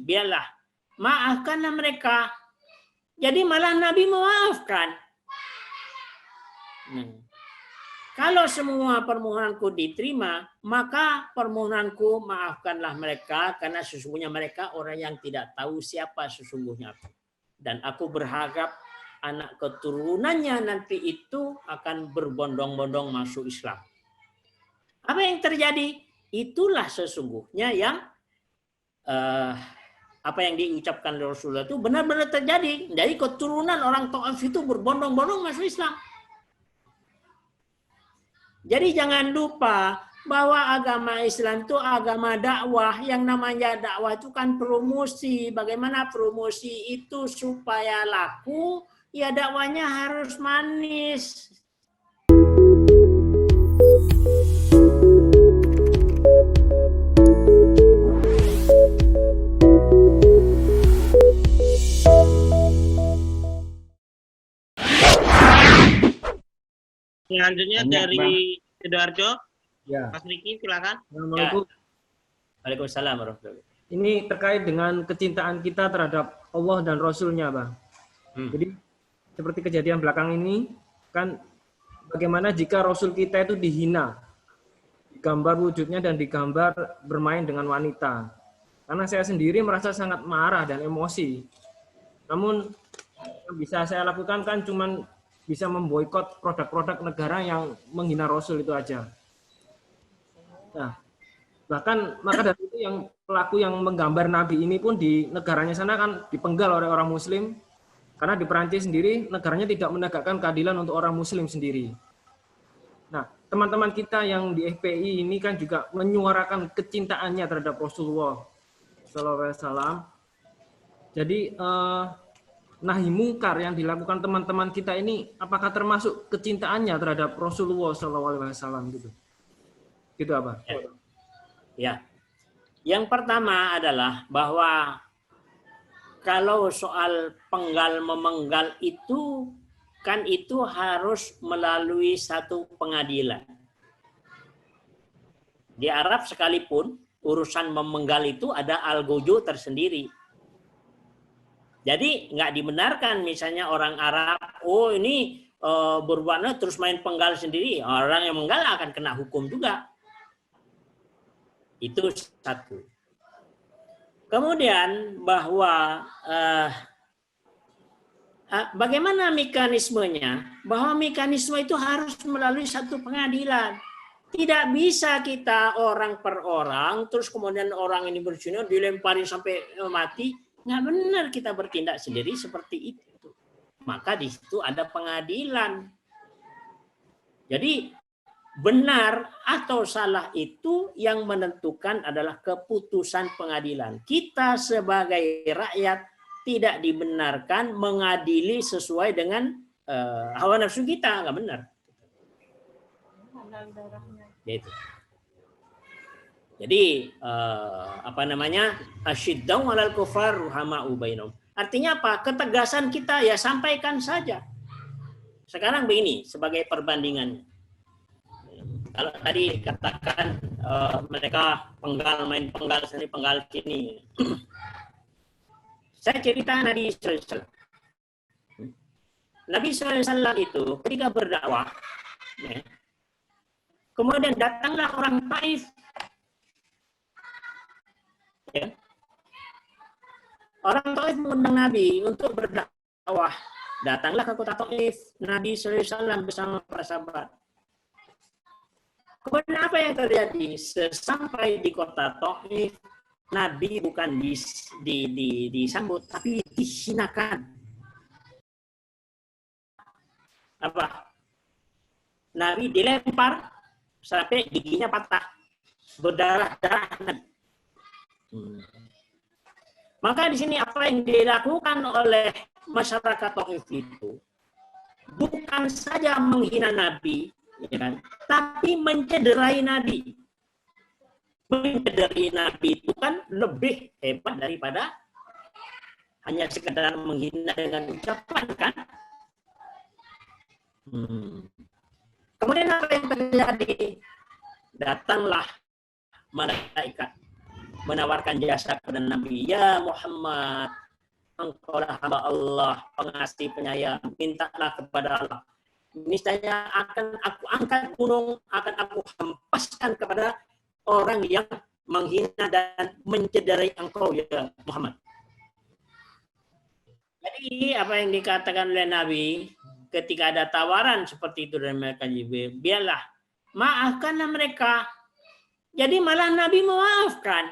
biarlah, maafkanlah mereka. Jadi malah Nabi memaafkan. Kalau semua permohonanku diterima, maka permohonanku maafkanlah mereka, karena sesungguhnya mereka orang yang tidak tahu siapa sesungguhnya aku. Dan aku berharap anak keturunannya nanti itu akan berbondong-bondong masuk Islam. Apa yang terjadi? Itulah sesungguhnya yang apa yang diucapkan Rasulullah itu benar-benar terjadi. Dari keturunan orang Taif itu berbondong-bondong masuk Islam. Jadi jangan lupa bahwa agama Islam itu agama dakwah. Yang namanya dakwah itu kan promosi. Bagaimana promosi itu supaya laku? Ya dakwahnya harus manis. Selanjutnya dari Sidoarjo, ya. Mas Riki silakan. Assalamualaikum. Waalaikumsalam warahmatullahi wabarakatuh. Ini terkait dengan kecintaan kita terhadap Allah dan Rasul-Nya, Bang. Jadi seperti kejadian belakang ini, kan bagaimana jika Rasul kita itu dihina, digambar wujudnya dan digambar bermain dengan wanita. Karena saya sendiri merasa sangat marah dan emosi. Namun yang bisa saya lakukan kan cuman bisa memboikot produk-produk negara yang menghina Rasul itu aja. Nah, bahkan maka dari itu yang pelaku yang menggambar Nabi ini pun di negaranya sana kan dipenggal oleh orang Muslim, karena di Perancis sendiri negaranya tidak menegakkan keadilan untuk orang Muslim sendiri. Nah, teman-teman kita yang di FPI ini kan juga menyuarakan kecintaannya terhadap Rasulullah SAW. Jadi nahi mungkar yang dilakukan teman-teman kita ini apakah termasuk kecintaannya terhadap Rasulullah SAW gitu? Gitu apa? Ya. Yang pertama adalah bahwa kalau soal penggal memenggal itu kan itu harus melalui satu pengadilan. Di Arab sekalipun urusan memenggal itu ada algojo tersendiri. Jadi nggak dibenarkan misalnya orang Arab, oh ini berwarna terus main penggal sendiri, orang yang menggal akan kena hukum juga. Itu satu. Kemudian bahwa bagaimana mekanismenya? Bahwa mekanisme itu harus melalui satu pengadilan. Tidak bisa kita orang per orang, terus kemudian orang ini berzina dilemparin sampai mati. Nggak benar kita bertindak sendiri seperti itu. Maka di situ ada pengadilan. Jadi benar atau salah itu yang menentukan adalah keputusan pengadilan. Kita sebagai rakyat tidak dibenarkan mengadili sesuai dengan hawa nafsu kita, nggak benar. Gitu. Jadi apa namanya, asyiddau 'alal kufar ruhama'u bainahum. Artinya apa? Ketegasan kita ya sampaikan saja. Sekarang begini sebagai perbandingannya. Kalau tadi katakan mereka penggal main penggal sini penggal sini. Saya cerita Nabi SAW. Nabi SAW itu ketika berdakwah, ya, kemudian datanglah orang Taif. Ya. Orang Taif mengundang Nabi untuk berdakwah. Datanglah ke kota Taif, Nabi SAW bersama para sahabat. Kemudian apa yang terjadi? Sesampai di kota Taif, Nabi bukan disambut, tapi dihinakan. Apa? Nabi dilempar sampai giginya patah, berdarah-darah. Maka di sini apa yang dilakukan oleh masyarakat Taif itu bukan saja menghina Nabi, ya kan? Tapi mencederai Nabi. Mencederai Nabi itu kan lebih hebat daripada hanya sekedar menghina dengan ucapan, kan? Kemudian apa yang terjadi? Datanglah malaikat menawarkan jasa kepada Nabi. Ya Muhammad, engkaulah hamba Allah, pengasih penyayang, mintalah kepada Allah. Niscaya akan aku angkat gunung, akan aku hempaskan kepada orang yang menghina dan mencederai engkau ya Muhammad. Jadi apa yang dikatakan oleh Nabi ketika ada tawaran seperti itu dari malaikat Jibril, biarlah maafkanlah mereka. Jadi malah Nabi memaafkan.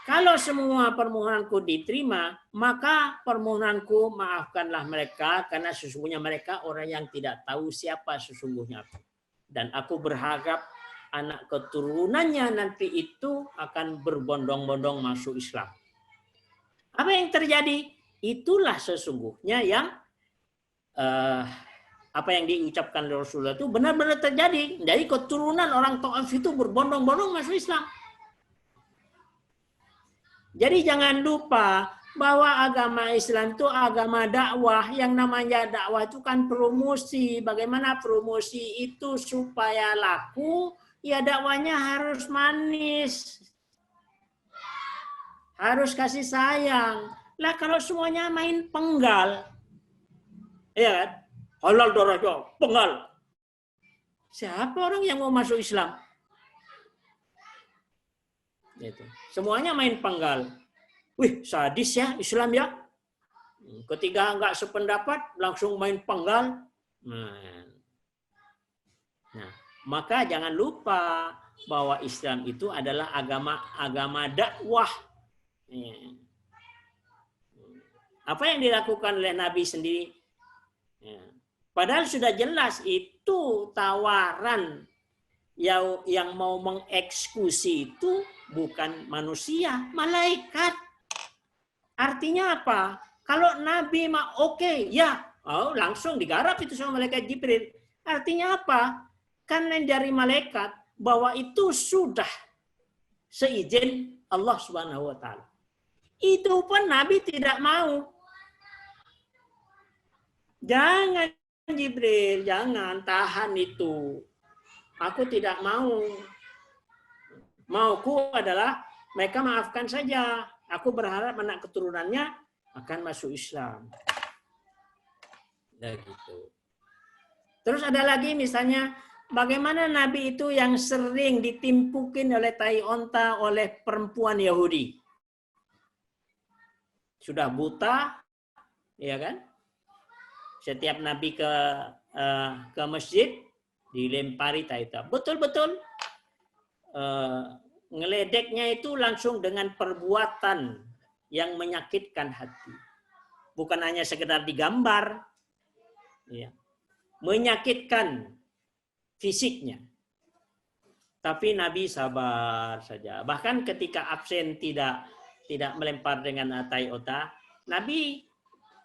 Kalau semua permohonanku diterima, maka permohonanku maafkanlah mereka karena sesungguhnya mereka orang yang tidak tahu siapa sesungguhnya aku. Dan aku berharap anak keturunannya nanti itu akan berbondong-bondong masuk Islam. Apa yang terjadi? Itulah sesungguhnya yang apa yang diucapkan oleh Rasulullah itu benar-benar terjadi. Dari keturunan orang Taif itu berbondong-bondong masuk Islam. Jadi jangan lupa bahwa agama Islam itu agama dakwah. Yang namanya dakwah itu kan promosi. Bagaimana promosi itu supaya laku? Ya dakwahnya harus manis. Harus kasih sayang. Lah kalau semuanya main penggal. Iya kan? Halal darahnya, penggal. Siapa orang yang mau masuk Islam? Itu. Semuanya main penggal. Wih, sadis ya Islam ya. Ketika nggak sependapat, langsung main penggal. Nah, maka jangan lupa bahwa Islam itu adalah agama dakwah. Apa yang dilakukan oleh Nabi sendiri? Padahal sudah jelas itu tawaran yang mau mengeksekusi itu bukan manusia, malaikat. Artinya apa? Kalau Nabi mah oke, ya, langsung digarap itu sama malaikat Jibril. Artinya apa? Karena dari malaikat bahwa itu sudah seizin Allah Subhanahu wa taala. Itu pun Nabi tidak mau. Jangan Jibril, jangan tahan itu. Aku tidak mau. Mauku adalah mereka maafkan saja. Aku berharap anak keturunannya akan masuk Islam. Nah, gitu. Terus ada lagi misalnya bagaimana Nabi itu yang sering ditimpukin oleh tai onta oleh perempuan Yahudi. Sudah buta, ya kan? Setiap Nabi ke masjid dilempari taita. Betul-betul ngeledeknya itu langsung dengan perbuatan yang menyakitkan hati. Bukan hanya sekedar digambar, ya, menyakitkan fisiknya. Tapi Nabi sabar saja. Bahkan ketika absen tidak melempar dengan tai ota, Nabi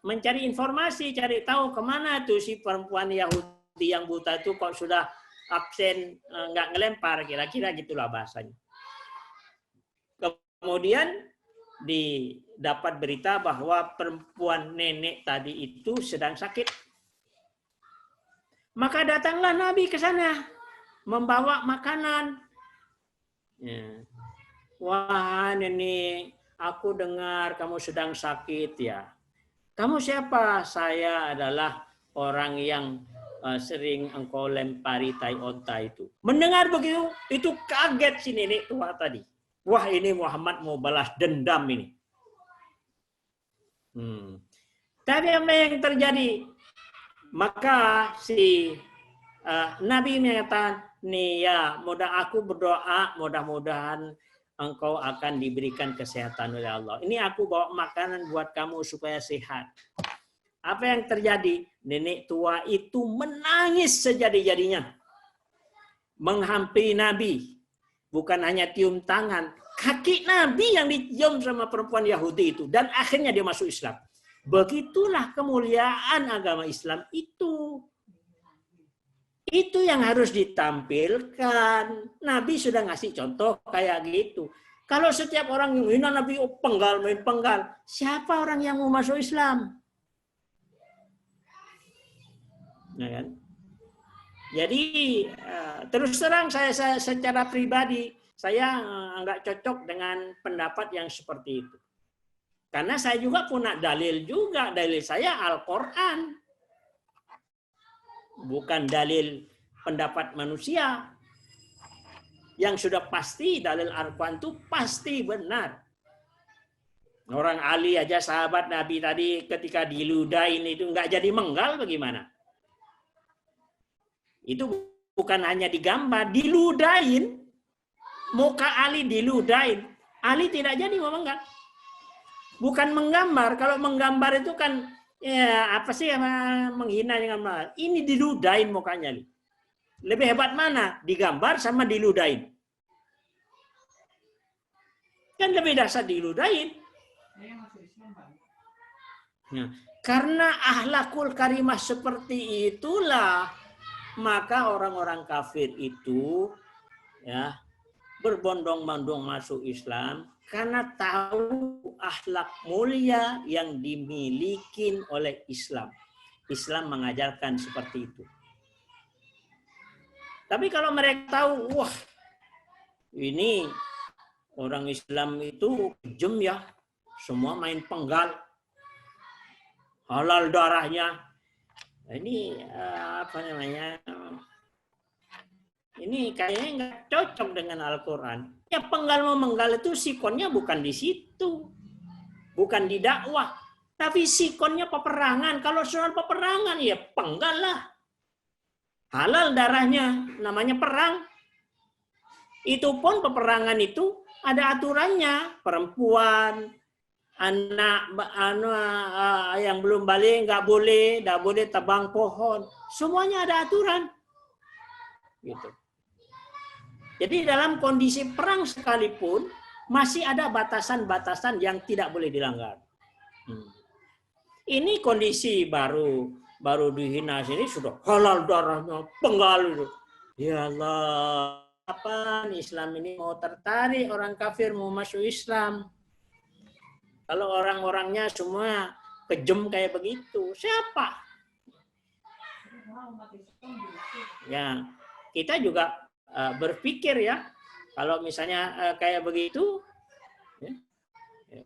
mencari informasi, cari tahu kemana tuh si perempuan Yahudi yang buta itu kok sudah absen, nggak ngelempar, kira-kira gitulah bahasanya. Kemudian didapat berita bahwa perempuan nenek tadi itu sedang sakit. Maka datanglah Nabi ke sana membawa makanan. Ya. Wah nenek, aku dengar kamu sedang sakit ya. Kamu siapa? Saya adalah orang yang sering engkau lempari tai onta itu. Mendengar begitu, itu kaget si nenek tua tadi. Wah ini Muhammad mau balas dendam ini. Tapi apa yang terjadi? Maka si Nabi mengatakan, nih ya, aku berdoa mudah-mudahan engkau akan diberikan kesehatan oleh Allah. Ini aku bawa makanan buat kamu supaya sehat. Apa yang terjadi? Nenek tua itu menangis sejadi-jadinya. Menghampiri Nabi. Bukan hanya tium tangan. Kaki Nabi yang dicium sama perempuan Yahudi itu. Dan akhirnya dia masuk Islam. Begitulah kemuliaan agama Islam itu. Itu yang harus ditampilkan. Nabi sudah ngasih contoh kayak gitu. Kalau setiap orang yang hina Nabi, penggal, main penggal. Siapa orang yang mau masuk Islam? Ya kan? Jadi terus terang saya secara pribadi, saya nggak cocok dengan pendapat yang seperti itu. Karena saya juga punya dalil juga. Dalil saya Al-Quran. Bukan dalil pendapat manusia. Yang sudah pasti dalil Al-Quran itu pasti benar. Orang Ali aja sahabat Nabi tadi ketika diludahin itu nggak jadi menggal bagaimana? Itu bukan hanya digambar, diludahin. Muka Ali diludahin. Ali tidak jadi mau menggal. Bukan menggambar. Kalau menggambar itu kan ya apa sih menghina dengan gambar. Ini diludahin mukanya. Lebih hebat mana? Digambar sama diludahin. Kan lebih dasar diludahin. Nah, karena akhlakul karimah seperti itulah maka orang-orang kafir itu ya berbondong-bondong masuk Islam karena tahu akhlak mulia yang dimiliki oleh Islam. Islam mengajarkan seperti itu. Tapi kalau mereka tahu, wah ini orang Islam itu kejam ya, semua main penggal, halal darahnya. Ini apa namanya? Ini kayaknya nggak cocok dengan Al-Quran. Ya penggal memenggal itu sikonnya bukan di situ. Bukan di dakwah. Tapi sikonnya peperangan. Kalau soal peperangan ya penggal lah. Halal darahnya. Namanya perang. Itu pun peperangan itu ada aturannya. Perempuan, anak yang belum balik nggak boleh tebang pohon. Semuanya ada aturan. Gitu. Jadi dalam kondisi perang sekalipun masih ada batasan-batasan yang tidak boleh dilanggar. Ini kondisi baru dihina sini sudah halal darahnya, penggal itu. Ya Allah, apa Islam ini mau tertarik orang kafir mau masuk Islam? Kalau orang-orangnya semua kejam kayak begitu, siapa? Ya, kita juga berpikir ya, kalau misalnya kayak begitu, ya,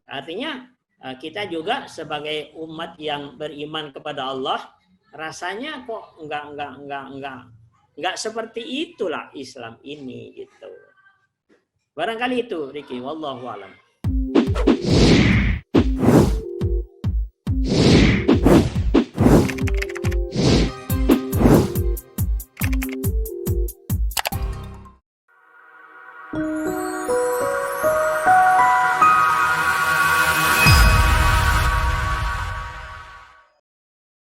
artinya kita juga sebagai umat yang beriman kepada Allah, rasanya kok enggak seperti itulah Islam ini gitu. Barangkali itu, Riki, wallahu a'lam.